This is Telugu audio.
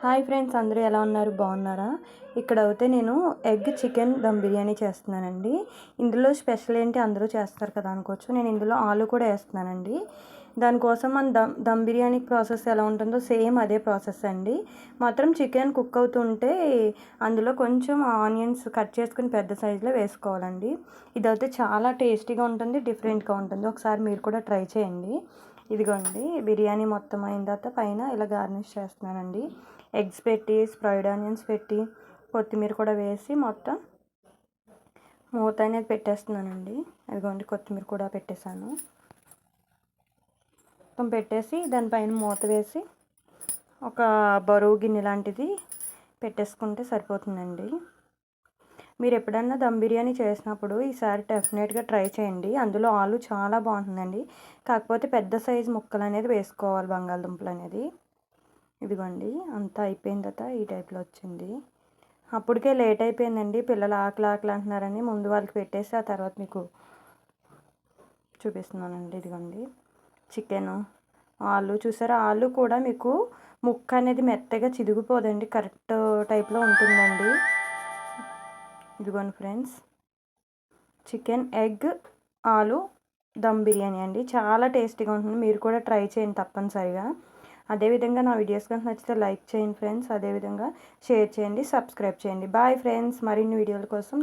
హాయ్ ఫ్రెండ్స్, అందరూ ఎలా ఉన్నారు? బాగున్నారా? ఇక్కడ అయితే నేను ఎగ్ చికెన్ దమ్ బిర్యానీ చేస్తున్నానండి. ఇందులో స్పెషల్ ఏంటి, అందరూ చేస్తారు కదా అనుకోవచ్చు. నేను ఇందులో ఆలు కూడా వేస్తున్నానండి. దానికోసం మన దమ్ బిర్యానీ ప్రాసెస్ ఎలా ఉంటుందో సేమ్ అదే ప్రాసెస్ అండి. మాత్రం చికెన్ కుక్ అవుతుంటే అందులో కొంచెం ఆనియన్స్ కట్ చేసుకుని పెద్ద సైజులో వేసుకోవాలండి. ఇదైతే చాలా టేస్టీగా ఉంటుంది, డిఫరెంట్గా ఉంటుంది. ఒకసారి మీరు కూడా ట్రై చేయండి. ఇదిగోండి, బిర్యానీ మొత్తం అయిన తర్వాత పైన ఇలా గార్నిష్ చేస్తున్నానండి. ఎగ్స్ పెట్టి, ఫ్రైడ్ ఆనియన్స్ పెట్టి, కొత్తిమీర కూడా వేసి మొత్తం మూత అనేది పెట్టేస్తున్నానండి. అదిగోండి, కొత్తిమీర కూడా పెట్టేశాను. మొత్తం పెట్టేసి దానిపైన మూత వేసి ఒక బరువు గిన్నె లాంటిది పెట్టేసుకుంటే సరిపోతుందండి. మీరు ఎప్పుడన్నా దమ్ బిర్యానీ చేసినప్పుడు ఈసారి డెఫినెట్గా ట్రై చేయండి. అందులో ఆలు చాలా బాగుంటుందండి. కాకపోతే పెద్ద సైజు ముక్కలు అనేది వేసుకోవాలి, బంగాళదుంపలు అనేది. ఇదిగోండి, అంతా అయిపోయిన తర్వాత ఈ టైప్లో వచ్చింది. అప్పటికే లేట్ అయిపోయిందండి. పిల్లలు ఆకలి ఆకలి అంటున్నారని ముందు వాళ్ళకి పెట్టేసి ఆ తర్వాత మీకు చూపిస్తున్నానండి. ఇదిగోండి, చికెను, ఆలు చూసారా? ఆలు కూడా మీకు ముక్క అనేది మెత్తగా చిదిగిపోదండి, కరెక్ట్ టైప్లో ఉంటుందండి. ఇదిగోండి ఫ్రెండ్స్, చికెన్ ఎగ్ ఆలు దమ్ బిర్యానీ అండి. చాలా టేస్టీగా ఉంటుంది. మీరు కూడా ట్రై చేయండి తప్పనిసరిగా. అదేవిధంగా నా వీడియోస్ కనుక నచ్చితే లైక్ చేయండి ఫ్రెండ్స్. అదేవిధంగా షేర్ చేయండి, సబ్స్క్రైబ్ చేయండి. Bye friends. మరిన్ని వీడియోల కోసం